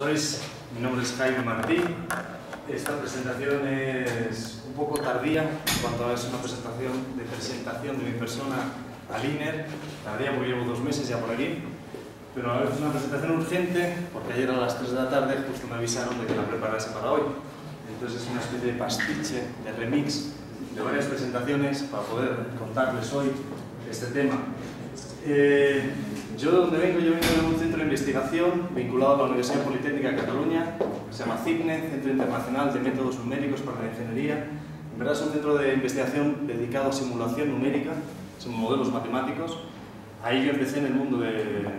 Mi nombre es Jaime Martín. Esta presentación es un poco tardía, en cuanto a es una presentación de mi persona al INER. Tardía porque llevo 2 meses ya por aquí, pero a veces es una presentación urgente porque ayer a las 3 de la tarde justo me avisaron de que la preparase para hoy. Entonces es una especie de pastiche, de remix de varias presentaciones para poder contarles hoy este tema. Yo de donde vengo, yo vengo de un centro de investigación vinculado a la Universidad Politécnica de Cataluña, que se llama CIPNE, Centro Internacional de Métodos Numéricos para la Ingeniería. En verdad es un centro de investigación dedicado a simulación numérica, son modelos matemáticos. Ahí yo empecé en el mundo de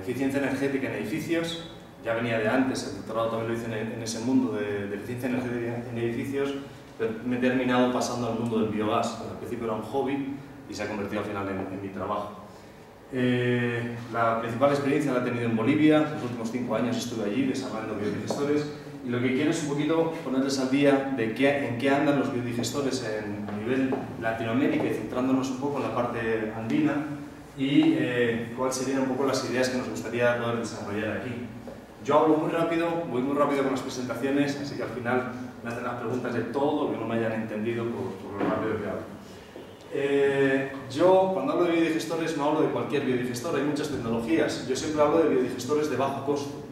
eficiencia energética en edificios, ya venía de antes, el doctorado también lo hice en ese mundo de eficiencia energética en edificios, pero me he terminado pasando al mundo del biogás. Al principio era un hobby y se ha convertido al final en mi trabajo. La principal experiencia la he tenido en Bolivia, los últimos 5 años estuve allí desarrollando biodigestores y lo que quiero es un poquito ponerles al día de en qué andan los biodigestores a nivel Latinoamérica y centrándonos un poco en la parte andina y cuáles serían un poco las ideas que nos gustaría poder desarrollar aquí. Yo hablo muy rápido, voy muy rápido con las presentaciones, así que al final me hacen las preguntas de todo que no me hayan entendido por lo rápido que hablo. Yo, cuando hablo de biodigestores, no hablo de cualquier biodigestor, hay muchas tecnologías. Yo siempre hablo de biodigestores de bajo costo.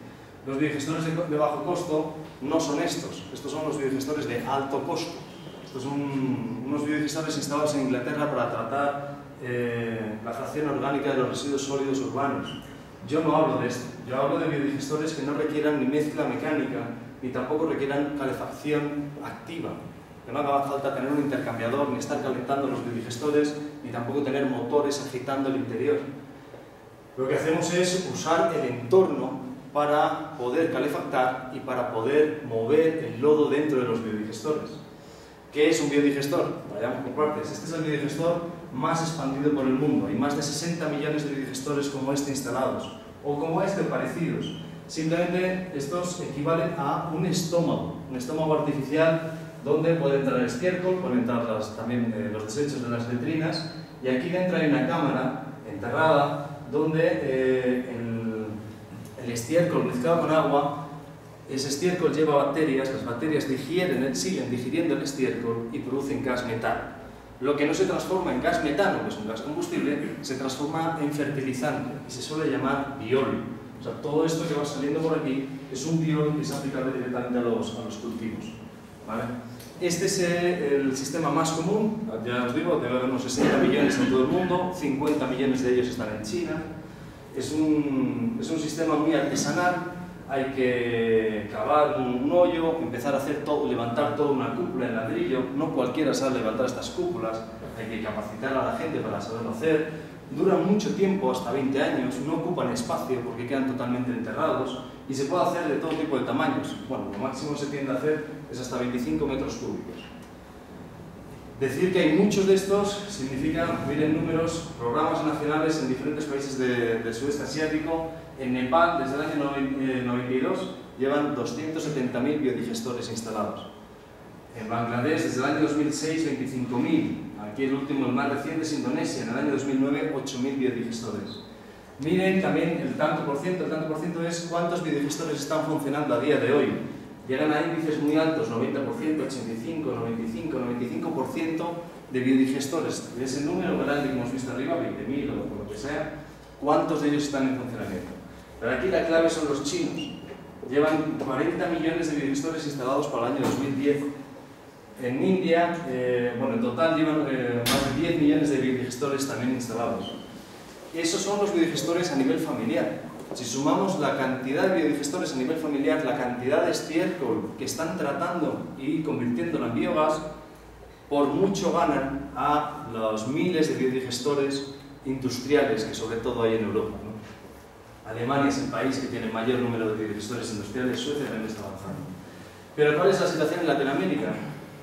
Los biodigestores de bajo costo no son estos son los biodigestores de alto costo. Estos son unos biodigestores instalados en Inglaterra para tratar la fracción orgánica de los residuos sólidos urbanos. Yo no hablo de esto, yo hablo de biodigestores que no requieran ni mezcla mecánica, ni tampoco requieran calefacción activa. Que no haga falta tener un intercambiador, ni estar calentando los biodigestores, ni tampoco tener motores agitando el interior. Lo que hacemos es usar el entorno para poder calefactar y para poder mover el lodo dentro de los biodigestores. ¿Qué es un biodigestor? Vayamos por partes. Este es el biodigestor más expandido por el mundo. Hay más de 60 millones de biodigestores como este instalados, o como este parecidos. Simplemente estos equivalen a un estómago artificial donde puede entrar el estiércol, pueden entrar también los desechos de las letrinas, y aquí dentro hay una cámara enterrada donde el estiércol mezclado con agua, ese estiércol lleva bacterias, las bacterias siguen digiriendo el estiércol y producen gas metano. Lo que no se transforma en gas metano, que es un gas combustible, se transforma en fertilizante y se suele llamar biol. O sea, todo esto que va saliendo por aquí es un biol que es aplicable directamente a los cultivos. ¿Vale? Este es el sistema más común, ya os digo, debe haber unos 60 millones en todo el mundo, 50 millones de ellos están en China. Es un sistema muy artesanal, hay que cavar un hoyo, empezar a hacer todo, levantar toda una cúpula en ladrillo. No cualquiera sabe levantar estas cúpulas, hay que capacitar a la gente para saberlo hacer. Duran mucho tiempo, hasta 20 años, no ocupan espacio porque quedan totalmente enterrados y se puede hacer de todo tipo de tamaños. Bueno, lo máximo se tiende a hacer es hasta 25 metros cúbicos. Decir que hay muchos de estos significa, miren números, programas nacionales en diferentes países del sudeste asiático. En Nepal, desde el año 92, llevan 270.000 biodigestores instalados. En Bangladesh, desde el año 2006, 25.000. Aquí el último, el más reciente, es Indonesia, en el año 2009, 8.000 biodigestores. Miren también el tanto por ciento es cuántos biodigestores están funcionando a día de hoy. Llegan a índices muy altos, 90%, 85%, 95% de biodigestores. Es el número grande que hemos visto arriba, 20.000 o por lo que sea, cuántos de ellos están en funcionamiento. Pero aquí la clave son los chinos. Llevan 40 millones de biodigestores instalados para el año 2010. En India, en total llevan más de 10 millones de biodigestores también instalados. Esos son los biodigestores a nivel familiar. Si sumamos la cantidad de biodigestores a nivel familiar, la cantidad de estiércol que están tratando y convirtiéndolo en biogás, por mucho ganan a los miles de biodigestores industriales que sobre todo hay en Europa, ¿no? Alemania es el país que tiene mayor número de biodigestores industriales, Suecia también está avanzando. Pero ¿cuál es la situación en Latinoamérica?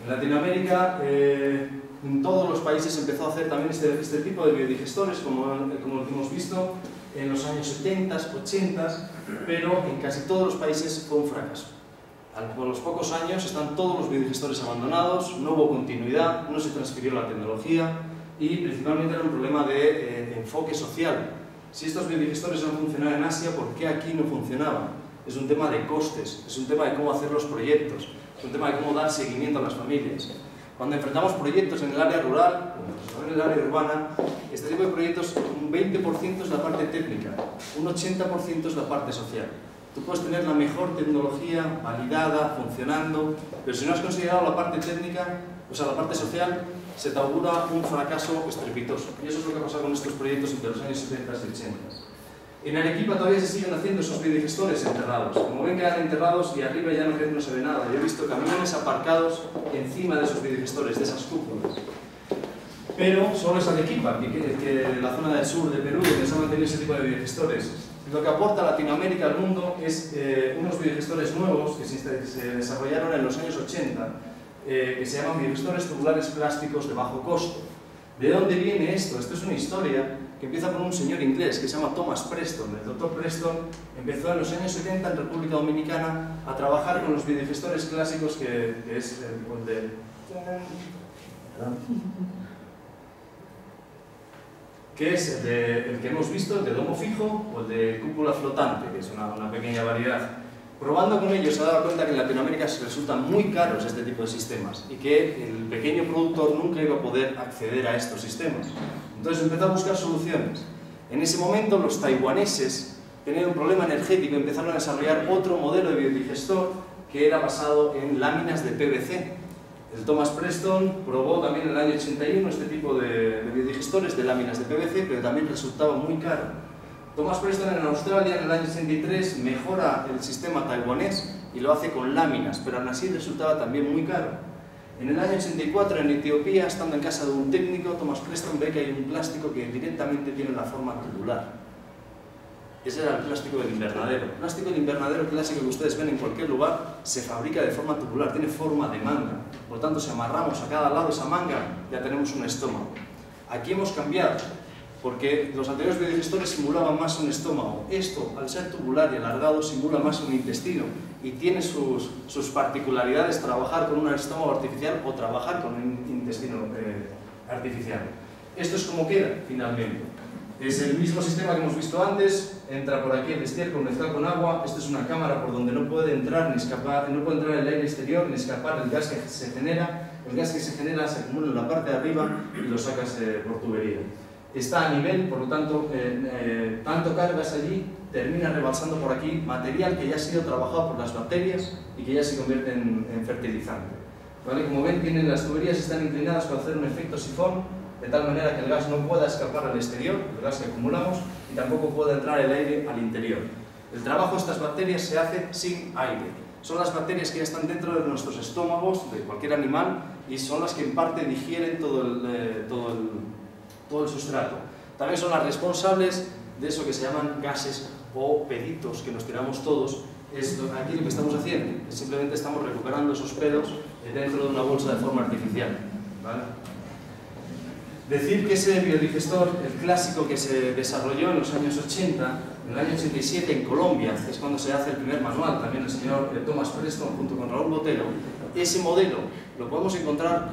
En Latinoamérica, en todos los países empezó a hacer también este tipo de biodigestores, como lo que hemos visto en los años 70, 80, pero en casi todos los países fue un fracaso. A los pocos años están todos los biodigestores abandonados, no hubo continuidad, no se transfirió la tecnología y principalmente era un problema de enfoque social. Si estos biodigestores han funcionado en Asia, ¿por qué aquí no funcionaban? es un tema de costes, es un tema de cómo hacer los proyectos, es un tema de cómo dar seguimiento a las familias. Cuando enfrentamos proyectos en el área rural, o en el área urbana, este tipo de proyectos, un 20% es la parte técnica, un 80% es la parte social. Tú puedes tener la mejor tecnología validada, funcionando, pero si no has considerado la parte técnica, o sea, la parte social, se te augura un fracaso estrepitoso. Y eso es lo que ha pasado con estos proyectos entre los años 70 y 80. En Arequipa todavía se siguen haciendo esos biodigestores enterrados. Como ven, quedan enterrados y arriba ya no se ve nada. Yo he visto camiones aparcados encima de esos biodigestores, de esas cúpulas. Pero solo es Arequipa, que la zona del sur de Perú, donde se han mantenido ese tipo de biodigestores. Lo que aporta Latinoamérica al mundo es unos biodigestores nuevos que se desarrollaron en los años 80, que se llaman biodigestores tubulares plásticos de bajo costo. ¿De dónde viene esto? Esto es una historia que empieza por un señor inglés que se llama Thomas Preston. El doctor Preston empezó en los años 70 en República Dominicana a trabajar con los biodigestores clásicos que es el que hemos visto, el de domo fijo o el de cúpula flotante, que es una pequeña variedad. Probando con ellos se ha dado cuenta que en Latinoamérica resultan muy caros este tipo de sistemas y que el pequeño productor nunca iba a poder acceder a estos sistemas. Entonces empezó a buscar soluciones. En ese momento los taiwaneses tenían un problema energético y empezaron a desarrollar otro modelo de biodigestor que era basado en láminas de PVC. El Thomas Preston probó también en el año 81 este tipo de biodigestores de láminas de PVC, pero también resultaba muy caro. Thomas Preston en Australia en el año 83 mejora el sistema taiwanés y lo hace con láminas, pero aún así resultaba también muy caro. En el año 84 en Etiopía, estando en casa de un técnico, Thomas Preston ve que hay un plástico que directamente tiene la forma tubular. Ese era el plástico del invernadero. El plástico del invernadero clásico que ustedes ven en cualquier lugar se fabrica de forma tubular, tiene forma de manga. Por lo tanto, si amarramos a cada lado esa manga, ya tenemos un estómago. Aquí hemos cambiado, porque los anteriores biodigestores simulaban más un estómago. Esto, al ser tubular y alargado, simula más un intestino y tiene sus particularidades trabajar con un estómago artificial o trabajar con un intestino artificial. Esto es como queda, finalmente. Es el mismo sistema que hemos visto antes, entra por aquí el estiércol mezclado con agua, esto es una cámara por donde no puede entrar ni escapar, no puede entrar el aire exterior ni escapar el gas que se genera. El gas que se genera se acumula en la parte de arriba y lo sacas por tubería. Está a nivel, por lo tanto, tanto cargas allí, termina rebalsando por aquí material que ya ha sido trabajado por las bacterias y que ya se convierte en fertilizante. ¿Vale? Como ven, las tuberías están inclinadas para hacer un efecto sifón, de tal manera que el gas no pueda escapar al exterior, el gas que acumulamos, y tampoco pueda entrar el aire al interior. El trabajo de estas bacterias se hace sin aire. Son las bacterias que ya están dentro de nuestros estómagos, de cualquier animal, y son las que en parte digieren todo el sustrato. También son las responsables de eso que se llaman gases o peditos que nos tiramos todos. Aquí lo que estamos haciendo es simplemente estamos recuperando esos pedos dentro de una bolsa de forma artificial. ¿Vale? Decir que ese biodigestor, el clásico que se desarrolló en los años 80, en el año 87 en Colombia, es cuando se hace el primer manual, también el señor Thomas Preston junto con Raúl Botero, ese modelo lo podemos encontrar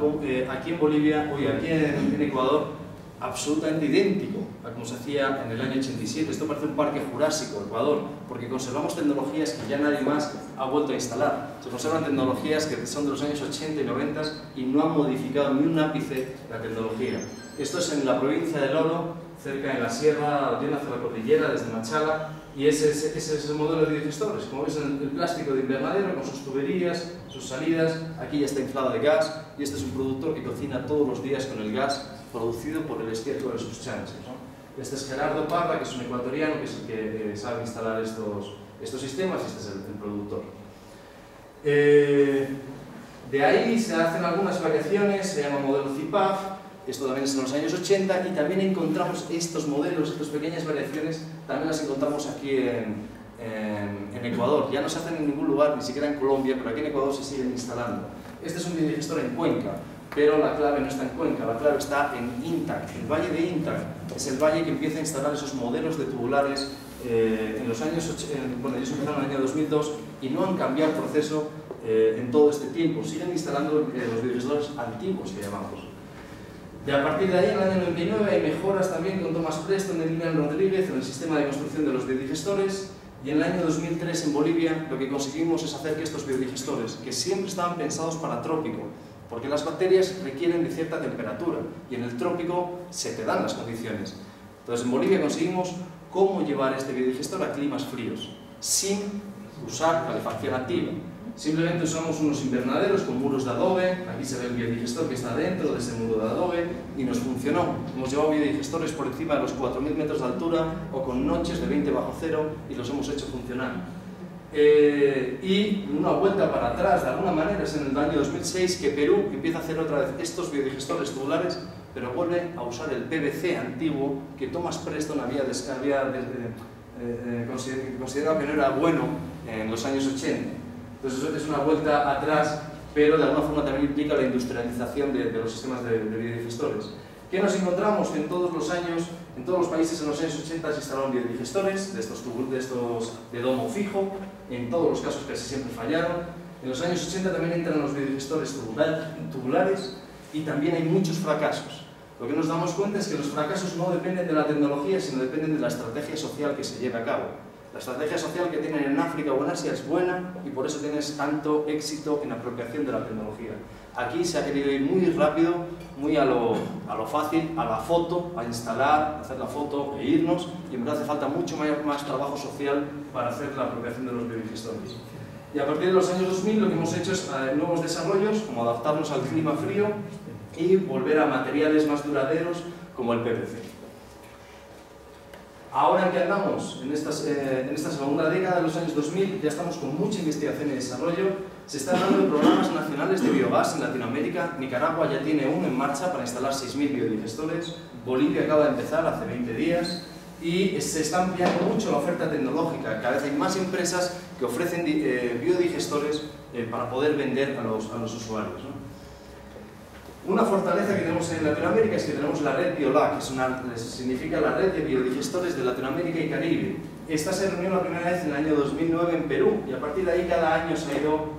aquí en Bolivia, hoy aquí en Ecuador, absolutamente idéntico a como se hacía en el año 87. Esto parece un parque jurásico, Ecuador, porque conservamos tecnologías que ya nadie más ha vuelto a instalar. Se conservan tecnologías que son de los años 80 y 90 y no han modificado ni un ápice la tecnología. Esto es en la provincia del Oro, cerca de la sierra, yendo hacia la cordillera, desde Machala, y ese es el modelo de biodigestores. Como ves, el plástico de invernadero con sus tuberías, sus salidas, aquí ya está inflado de gas, y este es un productor que cocina todos los días con el gas producido por el estiércol de sus chanchos, ¿no? Este es Gerardo Parra, que es un ecuatoriano, que es el que sabe instalar estos sistemas, y este es el productor. De ahí se hacen algunas variaciones, se llama modelo CIPAF. Esto también es en los años 80 y también encontramos estos modelos, estas pequeñas variaciones, también las encontramos aquí en Ecuador. Ya no se hacen en ningún lugar, ni siquiera en Colombia, pero aquí en Ecuador se siguen instalando. Este es un biodigestor en Cuenca, pero la clave no está en Cuenca, la clave está en Intac. El valle de Intac es el valle que empieza a instalar esos modelos de tubulares en los años 80, bueno, ellos empezaron en el año 2002 y no han cambiado el proceso en todo este tiempo. Siguen instalando los biodigestores antiguos que llamamos. Y a partir de ahí, en el año 99, hay mejoras también con Thomas Preston, Emiliano Rodríguez, en el sistema de construcción de los biodigestores, Y en el año 2003 en Bolivia lo que conseguimos es hacer que estos biodigestores, que siempre estaban pensados para trópico, porque las bacterias requieren de cierta temperatura y en el trópico se te dan las condiciones. Entonces en Bolivia conseguimos cómo llevar este biodigestor a climas fríos, sin usar calefacción activa. Simplemente usamos unos invernaderos con muros de adobe, aquí se ve el biodigestor que está dentro de ese muro de adobe y nos funcionó. Hemos llevado biodigestores por encima de los 4.000 metros de altura o con noches de 20 bajo cero y los hemos hecho funcionar. Y una vuelta para atrás, de alguna manera, es en el año 2006 que Perú empieza a hacer otra vez estos biodigestores tubulares, pero vuelve a usar el PVC antiguo que Thomas Preston había considerado que no era bueno en los años 80. Entonces es una vuelta atrás, pero de alguna forma también implica la industrialización de los sistemas de biodigestores. ¿Qué nos encontramos? Que en todos los años, en todos los países en los años 80 se instalaron biodigestores de estos de domo fijo, en todos los casos casi siempre fallaron. En los años 80 también entran los biodigestores tubulares y también hay muchos fracasos. Lo que nos damos cuenta es que los fracasos no dependen de la tecnología, sino dependen de la estrategia social que se lleve a cabo. La estrategia social que tienen en África o en Asia es buena y por eso tienes tanto éxito en apropiación de la tecnología. Aquí se ha querido ir muy rápido, muy a lo fácil, a la foto, a instalar, a hacer la foto e irnos, y en verdad hace falta mucho más trabajo social para hacer la apropiación de los biodigestores. Y a partir de los años 2000 lo que hemos hecho es nuevos desarrollos, como adaptarnos al clima frío y volver a materiales más duraderos como el PVC. Ahora en que andamos, en esta segunda década de los años 2000, ya estamos con mucha investigación y desarrollo. Se están dando programas nacionales de biogás en Latinoamérica. Nicaragua ya tiene uno en marcha para instalar 6.000 biodigestores. Bolivia acaba de empezar hace 20 días. Y se está ampliando mucho la oferta tecnológica. Cada vez hay más empresas que ofrecen biodigestores para poder vender a los usuarios, ¿no? Una fortaleza que tenemos en Latinoamérica es que tenemos la red BioLab, que significa la red de biodigestores de Latinoamérica y Caribe. Esta se reunió la primera vez en el año 2009 en Perú y a partir de ahí cada año se ha ido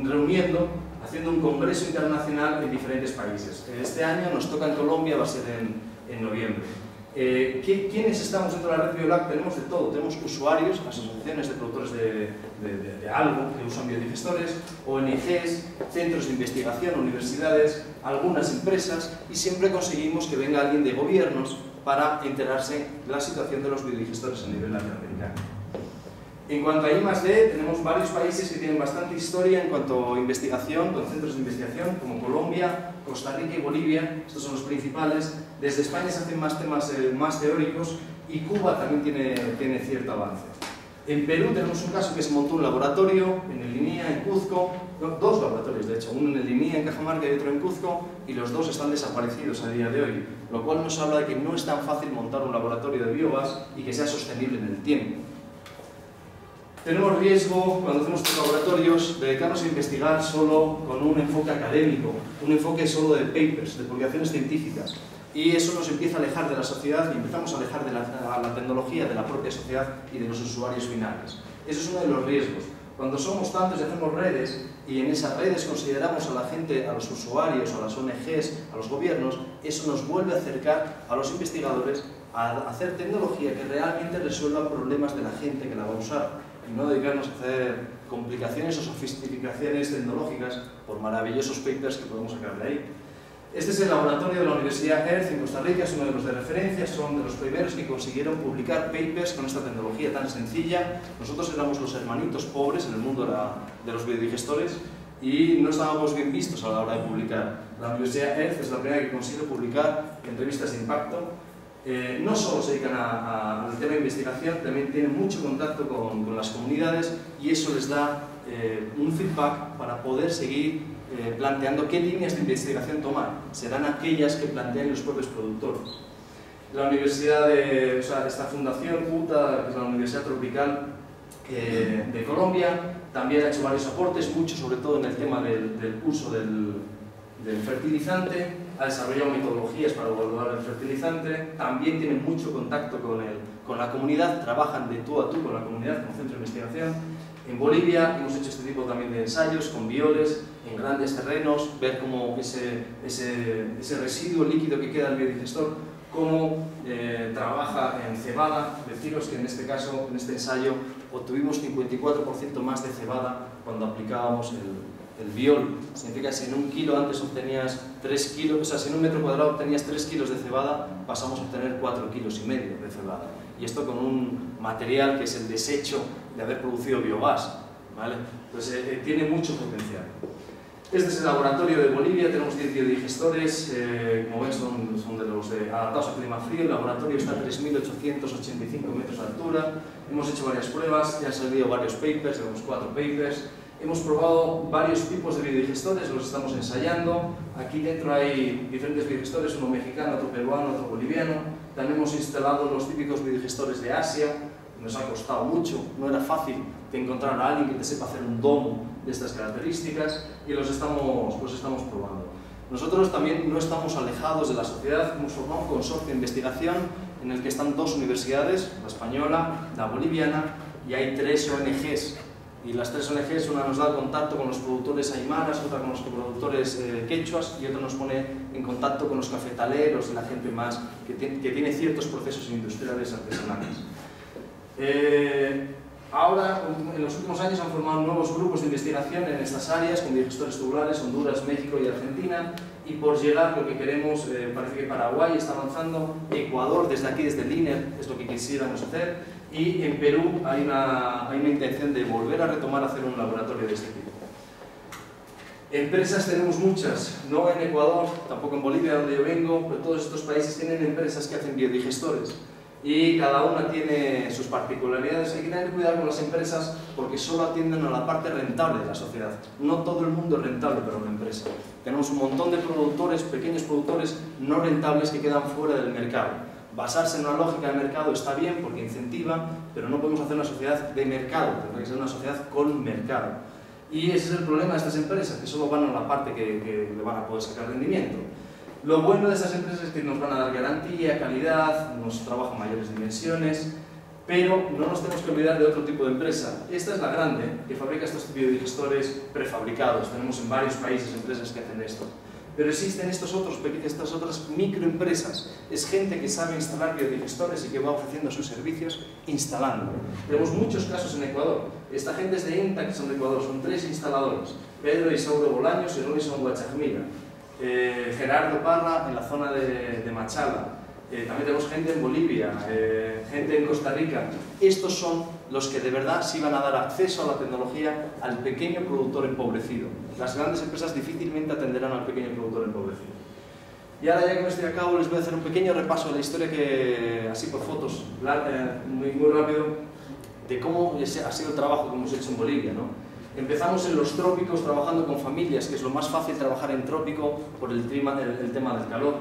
reuniendo, haciendo un congreso internacional en diferentes países. Este año nos toca en Colombia, va a ser en noviembre. ¿Quiénes estamos dentro de la red BioLab? Tenemos de todo, tenemos usuarios, asociaciones de productores de algo que usan biodigestores, ONGs, centros de investigación, universidades, algunas empresas, y siempre conseguimos que venga alguien de gobiernos para enterarse de la situación de los biodigestores a nivel latinoamericano. En cuanto a I+D, tenemos varios países que tienen bastante historia en cuanto a investigación, con centros de investigación, como Colombia, Costa Rica y Bolivia. Estos son los principales. Desde España se hacen más temas más teóricos y Cuba también tiene cierto avance. En Perú tenemos un caso que se montó un laboratorio en el INIA, en Cuzco, dos laboratorios de hecho, uno en el INIA en Cajamarca y otro en Cuzco, y los dos están desaparecidos a día de hoy, lo cual nos habla de que no es tan fácil montar un laboratorio de biogás y que sea sostenible en el tiempo. Tenemos riesgo, cuando hacemos estos laboratorios, de dedicarnos a investigar solo con un enfoque académico, un enfoque solo de papers, de publicaciones científicas. Y eso nos empieza a alejar de la sociedad y empezamos a alejar de la tecnología, de la propia sociedad y de los usuarios finales. Eso es uno de los riesgos. Cuando somos tantos y hacemos redes, y en esas redes consideramos a la gente, a los usuarios, a las ONGs, a los gobiernos, eso nos vuelve a acercar a los investigadores a hacer tecnología que realmente resuelva problemas de la gente que la va a usar. Y no dedicarnos a hacer complicaciones o sofisticaciones tecnológicas por maravillosos papers que podemos sacar de ahí. Este es el laboratorio de la Universidad Earth en Costa Rica, es uno de los de referencia, son de los primeros que consiguieron publicar papers con esta tecnología tan sencilla. Nosotros éramos los hermanitos pobres en el mundo de los biodigestores y no estábamos bien vistos a la hora de publicar. La Universidad Earth es la primera que consigue publicar en revistas de impacto. No solo se dedican al tema de investigación, también tienen mucho contacto con las comunidades y eso les da un feedback para poder seguir planteando qué líneas de investigación tomar. Serán aquellas que planteen los propios productores. La universidad esta fundación, UTA, que es la Universidad Tropical de Colombia, también ha hecho varios aportes, mucho sobre todo en el tema del uso del fertilizante. Ha desarrollado metodologías para evaluar el fertilizante, también tienen mucho contacto con la comunidad, trabajan de tú a tú con la comunidad como centro de investigación. En Bolivia hemos hecho este tipo también de ensayos con bioles, en grandes terrenos, ver cómo ese residuo líquido que queda del biodigestor, cómo trabaja en cebada. Deciros que en este caso, en este ensayo, obtuvimos 54% más de cebada cuando aplicábamos el biol. Significa que si en 1 kilo antes obtenías 3 kilos, o sea, si en 1 metro cuadrado obtenías 3 kilos de cebada, pasamos a obtener 4,5 kilos de cebada. Y esto con un material que es el desecho de haber producido biogás, ¿vale? Entonces tiene mucho potencial. Este es el laboratorio de Bolivia, tenemos 10 biodigestores, como ven son de los adaptados a clima frío. El laboratorio está a 3.885 metros de altura. Hemos hecho varias pruebas, ya han salido varios papers, tenemos 4 papers. Hemos probado varios tipos de biodigestores, los estamos ensayando. Aquí dentro hay diferentes biodigestores, uno mexicano, otro peruano, otro boliviano. También hemos instalado los típicos biodigestores de Asia. Nos ha costado mucho, no era fácil de encontrar a alguien que te sepa hacer un domo de estas características, y los estamos probando. Nosotros también no estamos alejados de la sociedad, hemos formado un consorcio de investigación en el que están 2 universidades, la española, la boliviana, y hay 3 ONGs. Y las 3 ONGs, una nos da contacto con los productores aymaras, otra con los productores quechuas, y otra nos pone en contacto con los cafetaleros y la gente más que tiene ciertos procesos industriales artesanales. Ahora, en los últimos años, han formado nuevos grupos de investigación en estas áreas, con biodigestores tubulares, Honduras, México y Argentina, y por llegar lo que queremos, parece que Paraguay está avanzando, Ecuador, desde aquí, desde el INER, es lo que quisiéramos hacer, y en Perú hay una intención de volver a retomar hacer un laboratorio de este tipo. Empresas tenemos muchas, no en Ecuador, tampoco en Bolivia, donde yo vengo, pero todos estos países tienen empresas que hacen biodigestores. Y cada una tiene sus particularidades. Hay que tener cuidado con las empresas porque solo atienden a la parte rentable de la sociedad. No todo el mundo es rentable para una empresa. Tenemos un montón de productores, pequeños productores no rentables que quedan fuera del mercado. Basarse en una lógica de mercado está bien porque incentiva, pero no podemos hacer una sociedad de mercado, tendrá que ser una sociedad con mercado. Y ese es el problema de estas empresas, que solo van a la parte que le van a poder sacar rendimiento. Lo bueno de estas empresas es que nos van a dar garantía, calidad, nos trabajan mayores dimensiones, pero no nos tenemos que olvidar de otro tipo de empresa. Esta es la grande, que fabrica estos biodigestores prefabricados. Tenemos en varios países empresas que hacen esto. Pero existen estas otras microempresas. Es gente que sabe instalar biodigestores y que va ofreciendo sus servicios instalando. Tenemos muchos casos en Ecuador. Esta gente es de INTA, que son de Ecuador, son 3 instaladores. Pedro Isauro Bolaños y Robinson Guachajmira. Gerardo Parra en la zona de Machala. También tenemos gente en Bolivia, gente en Costa Rica. Estos son los que de verdad sí van a dar acceso a la tecnología al pequeño productor empobrecido. Las grandes empresas difícilmente atenderán al pequeño productor empobrecido. Y ahora, ya que me estoy a cabo, les voy a hacer un pequeño repaso de la historia, que así por fotos, muy rápido, de cómo ha sido el trabajo que hemos hecho en Bolivia, ¿no? Empezamos en los trópicos trabajando con familias, que es lo más fácil trabajar en trópico por el tema del calor.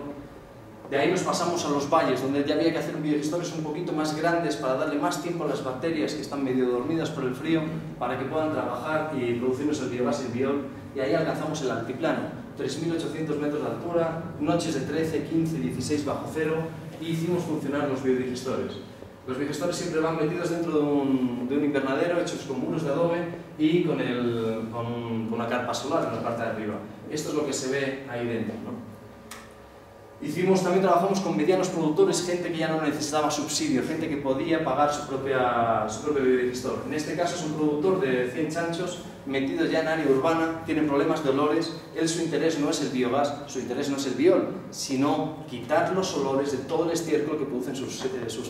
De ahí nos pasamos a los valles, donde ya había que hacer biodigestores un poquito más grandes para darle más tiempo a las bacterias que están medio dormidas por el frío, para que puedan trabajar y producirnos el biogás y el biol. Y ahí alcanzamos el altiplano, 3.800 metros de altura, noches de 13, 15, 16 bajo cero, y hicimos funcionar los biodigestores. Los biodigestores siempre van metidos dentro de un invernadero, hechos con muros de adobe y con una carpa solar en la parte de arriba. Esto es lo que se ve ahí dentro, ¿no? También trabajamos con medianos productores, gente que ya no necesitaba subsidio, gente que podía pagar su propio biodigestor. En este caso es un productor de 100 chanchos metido ya en área urbana, tiene problemas de olores. Su interés no es el biogás, su interés no es el biol, sino quitar los olores de todo el estiércol que producen sus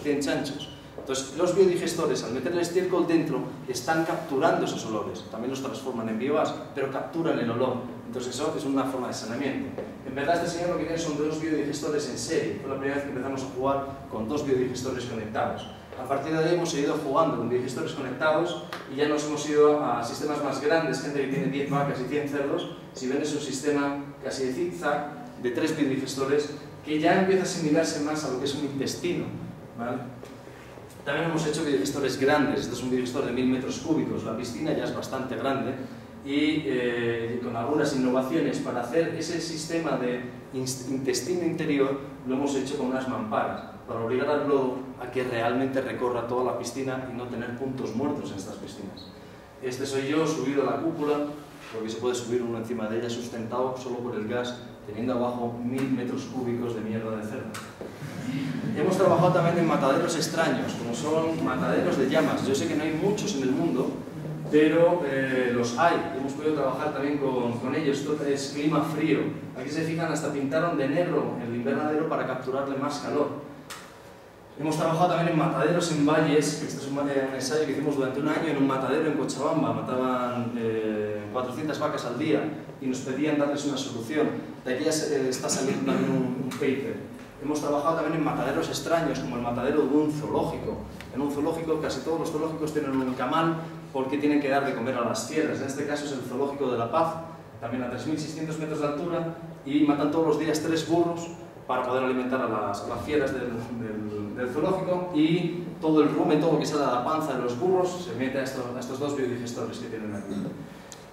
100 chanchos. Entonces, los biodigestores, al meter el estiércol dentro, están capturando esos olores. También los transforman en biogás, pero capturan el olor. Entonces, eso es una forma de saneamiento. En verdad, este señor lo que tiene son 2 biodigestores en serie. Fue la primera vez que empezamos a jugar con 2 biodigestores conectados. A partir de ahí hemos seguido jugando con biodigestores conectados y ya nos hemos ido a sistemas más grandes, gente que tiene 10 vacas y 100 cerdos. Si ven, es un sistema casi de zigzag, de 3 biodigestores, que ya empieza a asimilarse más a lo que es un intestino, ¿vale? También hemos hecho biodigestores grandes. Este es un biodigestor de 1000 metros cúbicos. La piscina ya es bastante grande y con algunas innovaciones para hacer ese sistema de intestino interior lo hemos hecho con unas mamparas para obligar al lodo a que realmente recorra toda la piscina y no tener puntos muertos en estas piscinas. Este soy yo subido a la cúpula, porque se puede subir uno encima de ella sustentado solo por el gas teniendo abajo 1000 metros cúbicos de mierda de cerdo. Hemos trabajado también en mataderos extraños, como son mataderos de llamas. Yo sé que no hay muchos en el mundo, pero los hay. Hemos podido trabajar también con ellos. Esto es clima frío. Aquí se fijan, hasta pintaron de negro el invernadero para capturarle más calor. Hemos trabajado también en mataderos en valles. Este es un ensayo que hicimos durante un año en un matadero en Cochabamba. Mataban 400 vacas al día y nos pedían darles una solución. De aquí ya está saliendo también un paper. Hemos trabajado también en mataderos extraños, como el matadero de un zoológico. En un zoológico, casi todos los zoológicos tienen un camal porque tienen que dar de comer a las fieras. En este caso es el Zoológico de La Paz, también a 3.600 metros de altura, y matan todos los días 3 burros para poder alimentar a las fieras del zoológico, y todo el rumen, todo lo que sale de la panza de los burros se mete a estos 2 biodigestores que tienen aquí.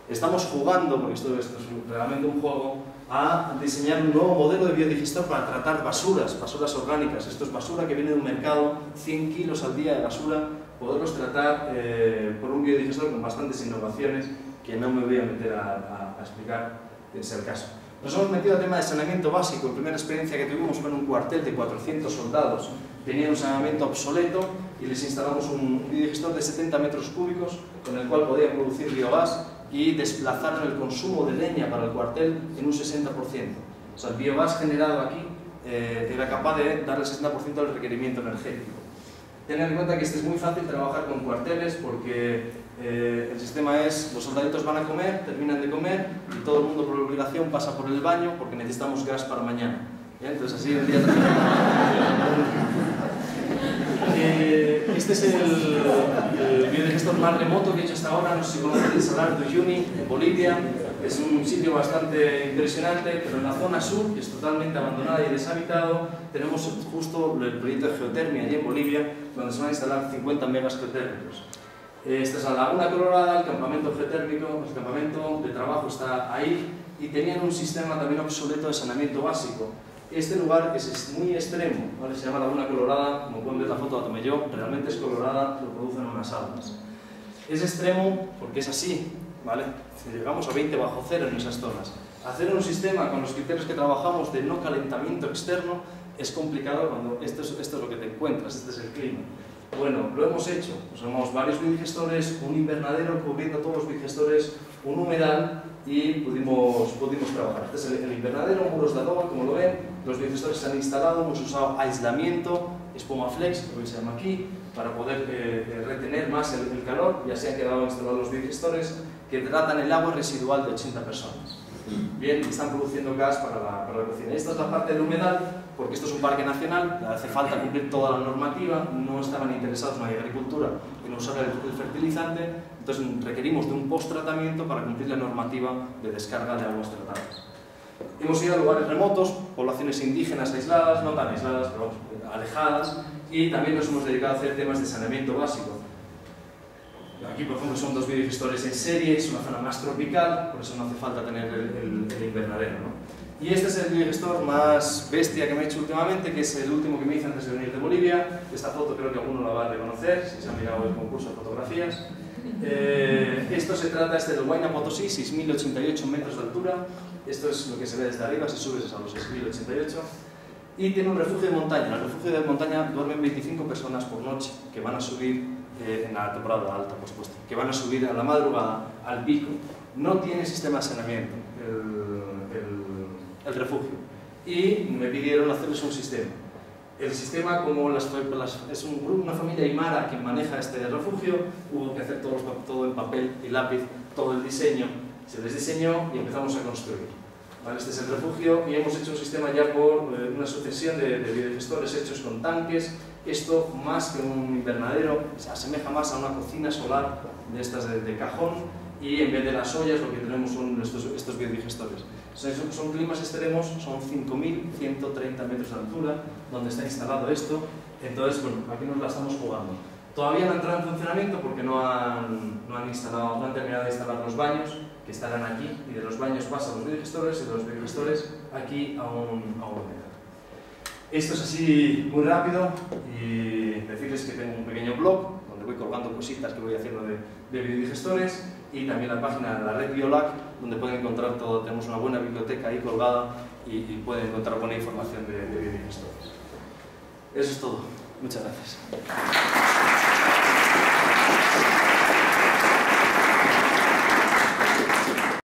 Estamos jugando, porque esto es realmente un juego, a diseñar un nuevo modelo de biodigestor para tratar basuras orgánicas. Esto es basura que viene de un mercado, 100 kilos al día de basura, poderlos tratar por un biodigestor con bastantes innovaciones que no me voy a meter a explicar, si es el caso. Nos hemos metido al tema de saneamiento básico. La primera experiencia que tuvimos fue en un cuartel de 400 soldados. Tenían un saneamiento obsoleto y les instalamos un biodigestor de 70 metros cúbicos con el cual podían producir biogás y desplazaron el consumo de leña para el cuartel en un 60%. O sea, el biogás generado aquí era capaz de darle el 60% del requerimiento energético. Tener en cuenta que es muy fácil trabajar con cuarteles porque el sistema es, los soldaditos van a comer, terminan de comer y todo el mundo por obligación pasa por el baño porque necesitamos gas para mañana. ¿Bien? Entonces así el día este es el biodigestor más remoto que he hecho hasta ahora. No sé si conocen el Salar de Uyuni, en Bolivia. Es un sitio bastante impresionante, pero en la zona sur, que es totalmente abandonada y deshabitado, tenemos justo el proyecto de geotermia allí en Bolivia, donde se van a instalar 50 megas geotérmicos. Esta es la Laguna Colorada, el campamento geotérmico, el campamento de trabajo está ahí, y tenían un sistema también obsoleto de saneamiento básico. Este lugar es muy extremo, ¿vale? Se llama Laguna Colorada, como pueden ver la foto la tomé yo, realmente es colorada, lo producen unas algas. Es extremo porque es así, ¿vale? Llegamos a 20 bajo cero en esas zonas. Hacer un sistema con los criterios que trabajamos de no calentamiento externo es complicado cuando esto es lo que te encuentras, este es el clima. Bueno, lo hemos hecho, usamos varios biodigestores, un invernadero cubriendo todos los biodigestores, un humedal, y pudimos trabajar. Este es el invernadero, muros de adobe, como lo ven, los biodigestores se han instalado, hemos usado aislamiento, espuma flex, lo que se llama aquí, para poder retener más el calor, y así han quedado instalados los biodigestores que tratan el agua residual de 80 personas. Bien, y están produciendo gas para la cocina. Esta es la parte del humedal, porque esto es un parque nacional, hace falta cumplir toda la normativa, no estaban interesados en la agricultura en usar el fertilizante, entonces requerimos de un post-tratamiento para cumplir la normativa de descarga de aguas tratadas. Hemos ido a lugares remotos, poblaciones indígenas aisladas, no tan aisladas, pero alejadas, y también nos hemos dedicado a hacer temas de saneamiento básico. Aquí, por ejemplo, son 2 biodigestores en serie, es una zona más tropical, por eso no hace falta tener el invernadero, ¿no? Y este es el biodigestor más bestia que me he hecho últimamente, que es el último que me hice antes de venir de Bolivia. Esta foto creo que alguno la va a reconocer, si se ha mirado el concurso de fotografías. Esto se trata del Huayna Potosí, 6.088 metros de altura. Esto es lo que se ve desde arriba, si subes a los 6.088. Y tiene un refugio de montaña. En el refugio de montaña duermen 25 personas por noche, que van a subir en la temporada alta, por supuesto, que van a subir a la madrugada al pico. No tiene sistema de saneamiento el refugio, y me pidieron hacerles un sistema. El sistema, como es una familia aymara que maneja este refugio, hubo que hacer todo en papel y lápiz, todo el diseño, se les diseñó y empezamos a construir. ¿Vale? Este es el refugio, y hemos hecho un sistema ya por una sucesión de biodigestores hechos con tanques. Esto, más que un invernadero, se asemeja más a una cocina solar de estas de cajón, y en vez de las ollas lo que tenemos son estos biodigestores. Son climas extremos, son 5.130 metros de altura donde está instalado esto. Entonces, bueno, aquí nos la estamos jugando. Todavía no ha entrado en funcionamiento porque no han terminado de instalar los baños, que estarán aquí, y de los baños pasan los biodigestores, y de los biodigestores aquí a un humedal. Esto es así muy rápido, y decirles que tengo un pequeño blog donde voy colgando cositas que voy haciendo de biodigestores, y también la página de la red Biolac, donde pueden encontrar todo. Tenemos una buena biblioteca ahí colgada, y pueden encontrar buena información de biodigestores. Eso es todo. Muchas gracias.